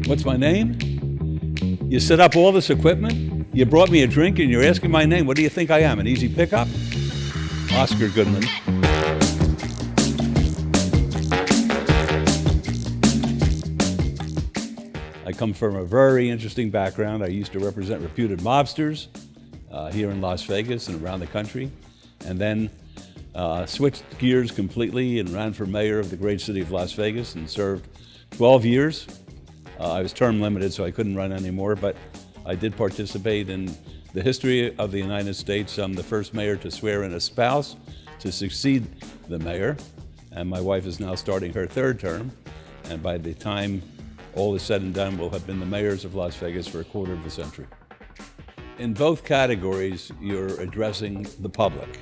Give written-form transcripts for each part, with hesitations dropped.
What's my name? You set up all this equipment, you brought me a drink, and you're asking my name. What do you think I am, an easy pickup? Oscar Goodman. I come from a very interesting background. I used to represent reputed mobsters here in Las Vegas and around the country, and then switched gears completely and ran for mayor of the great city of Las Vegas and served 12 years. I was term limited, so I couldn't run anymore, but I did participate in the history of the United States. I'm the first mayor to swear in a spouse to succeed the mayor, and my wife is now starting her third term, and by the time all is said and done, we'll have been the mayors of Las Vegas for a quarter of a century. In both categories, you're addressing the public.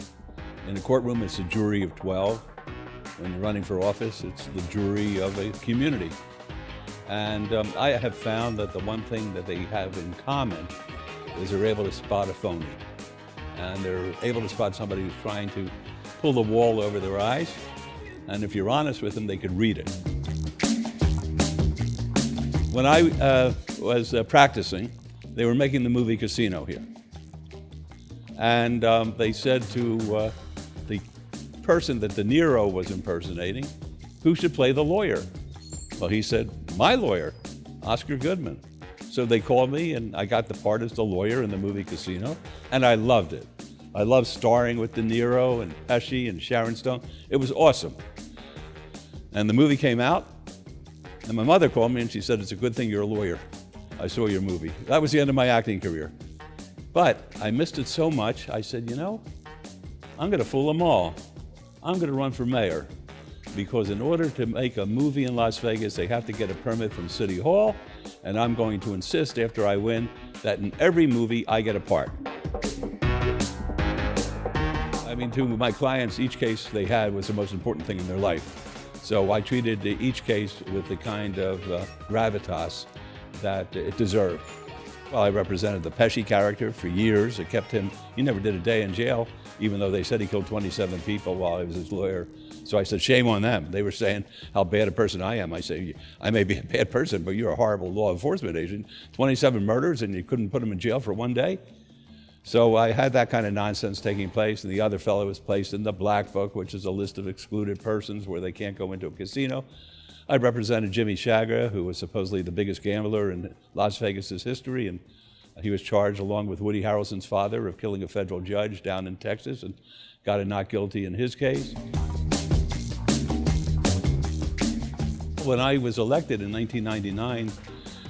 In a courtroom, it's a jury of 12. When you're running for office, it's the jury of a community. And I have found that the one thing that they have in common is they're able to spot a phony. And they're able to spot somebody who's trying to pull the wall over their eyes. And if you're honest with them, they could read it. When I was practicing, they were making the movie Casino here. And they said to the person that De Niro was impersonating, who should play the lawyer? Well, he said, my lawyer, Oscar Goodman. So they called me, and I got the part as the lawyer in the movie Casino, and I loved it. I loved starring with De Niro and Pesci and Sharon Stone. It was awesome. And the movie came out, and my mother called me, and she said, it's a good thing you're a lawyer. I saw your movie. That was the end of my acting career. But I missed it so much, I said, you know, I'm going to fool them all. I'm going to run for mayor. Because in order to make a movie in Las Vegas, they have to get a permit from City Hall, and I'm going to insist after I win that in every movie I get a part. I mean, to my clients, each case they had was the most important thing in their life. So I treated each case with the kind of gravitas that it deserved. Well, I represented the Pesci character for years. It kept him, he never did a day in jail, even though they said he killed 27 people while I was his lawyer. So I said, shame on them. They were saying how bad a person I am. I say, I may be a bad person, but you're a horrible law enforcement agent. 27 murders and you couldn't put him in jail for one day? So I had that kind of nonsense taking place, and the other fellow was placed in the Black Book, which is a list of excluded persons where they can't go into a casino. I represented Jimmy Chagra, who was supposedly the biggest gambler in Las Vegas's history, and he was charged along with Woody Harrelson's father of killing a federal judge down in Texas and got a not guilty in his case. When I was elected in 1999,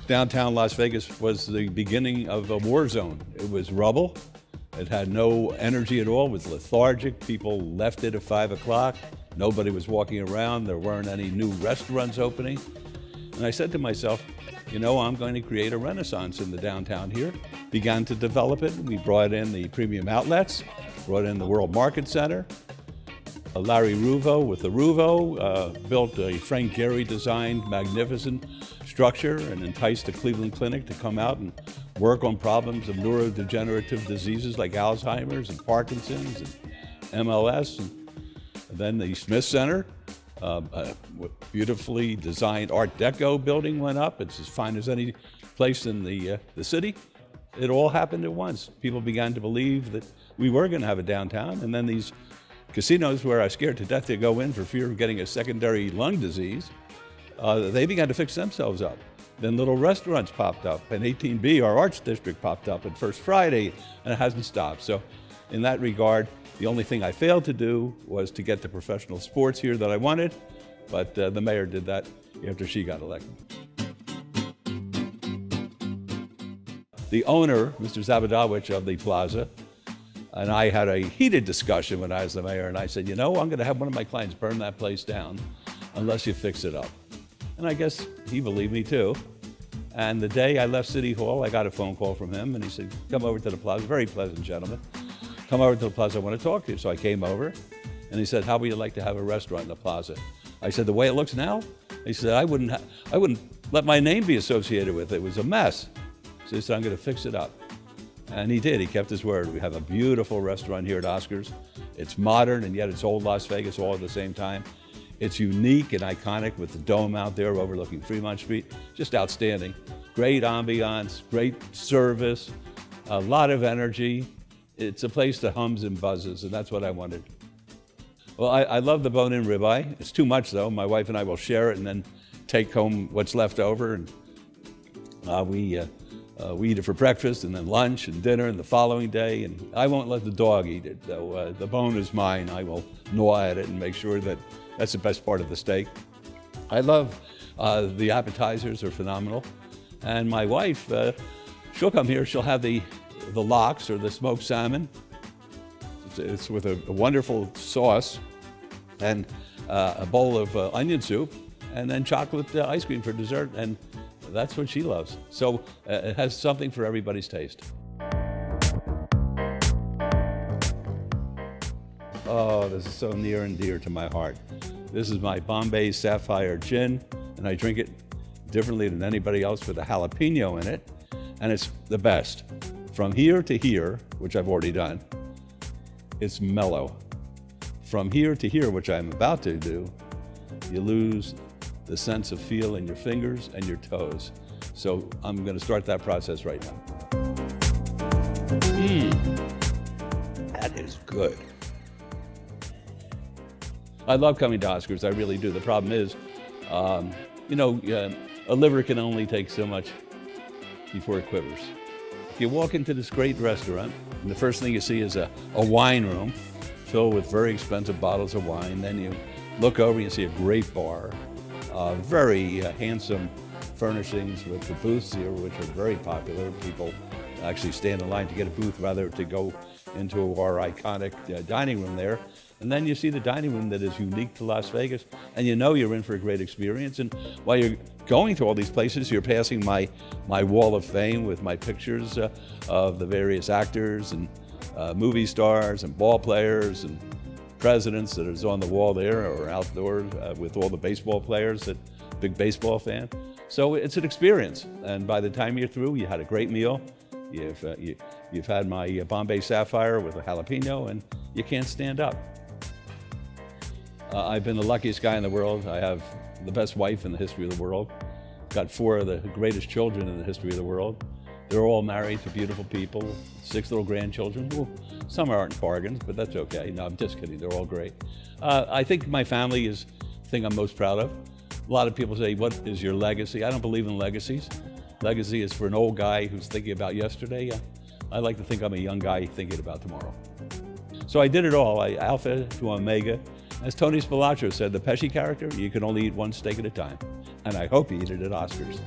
downtown Las Vegas was the beginning of a war zone. It was rubble. It had no energy at all. It was lethargic. People left it at 5 o'clock. Nobody was walking around. There weren't any new restaurants opening. And I said to myself, you know, I'm going to create a renaissance in the downtown here. Began to develop it. We brought in the premium outlets, brought in the World Market Center. Larry Ruvo with the Ruvo built a Frank Gehry designed magnificent structure and enticed the Cleveland Clinic to come out and work on problems of neurodegenerative diseases like Alzheimer's and Parkinson's and MLS. And then the Smith Center, a beautifully designed Art Deco building went up. It's as fine as any place in the city. It all happened at once. People began to believe that we were going to have a downtown, and then these casinos where I was scared to death to go in for fear of getting a secondary lung disease, they began to fix themselves up. Then little restaurants popped up, and 18B, our arts district, popped up at First Friday, and it hasn't stopped. So in that regard, the only thing I failed to do was to get the professional sports here that I wanted, but the mayor did that after she got elected. The owner, Mr. Zabadowicz of the Plaza, and I had a heated discussion when I was the mayor, and I said, you know, I'm going to have one of my clients burn that place down unless you fix it up. And I guess he believed me too. And the day I left City Hall, I got a phone call from him, and he said, come over to the Plaza, very pleasant gentleman. Come over to the Plaza, I want to talk to you. So I came over, and he said, how would you like to have a restaurant in the Plaza? I said, the way it looks now? He said, I wouldn't let my name be associated with it. It was a mess. So he said, I'm going to fix it up. And he did. He kept his word. We have a beautiful restaurant here at Oscar's. It's modern, and yet it's old Las Vegas all at the same time. It's unique and iconic with the dome out there overlooking Fremont Street. Just outstanding. Great ambiance, great service, a lot of energy. It's a place that hums and buzzes, and that's what I wanted. Well, I love the bone-in ribeye. It's too much, though. My wife and I will share it and then take home what's left over. And we eat it for breakfast and then lunch and dinner and the following day. And I won't let the dog eat it, though. The bone is mine. I will gnaw at it and make sure that that's the best part of the steak. I love the appetizers are phenomenal. And my wife, she'll come here. She'll have the lox or the smoked salmon. It's with a wonderful sauce and a bowl of onion soup and then chocolate ice cream for dessert. And that's what she loves. So it has something for everybody's taste. Oh, this is so near and dear to my heart. This is my Bombay Sapphire Gin, and I drink it differently than anybody else with a jalapeno in it, and it's the best. From here to here, which I've already done, it's mellow. From here to here, which I'm about to do, you lose the sense of feel in your fingers and your toes. So I'm going to start that process right now. That is good. I love coming to Oscars, I really do. The problem is, a liver can only take so much before it quivers. If you walk into this great restaurant, and the first thing you see is a wine room filled with very expensive bottles of wine. Then you look over and you see a great bar, very handsome furnishings with the booths here, which are very popular. People actually stand in line to get a booth rather to go into our iconic dining room there. And then you see the dining room that is unique to Las Vegas, and you know you're in for a great experience. And while you're going to all these places, you're passing my wall of fame with my pictures of the various actors and movie stars and ball players and presidents that is on the wall there or outdoor with all the baseball players, that big baseball fan. So it's an experience. And by the time you're through, you had a great meal. You've had my Bombay Sapphire with a jalapeno, and you can't stand up. I've been the luckiest guy in the world. I have the best wife in the history of the world. Got 4 of the greatest children in the history of the world. They're all married to beautiful people, 6 little grandchildren. Well, some aren't bargains, but that's okay. No, I'm just kidding. They're all great. I think my family is the thing I'm most proud of. A lot of people say, what is your legacy? I don't believe in legacies. Legacy is for an old guy who's thinking about yesterday. I like to think I'm a young guy thinking about tomorrow. So I did it all, alpha to omega. As Tony Spilotro said, the Pesci character, you can only eat one steak at a time. And I hope you eat it at Oscars.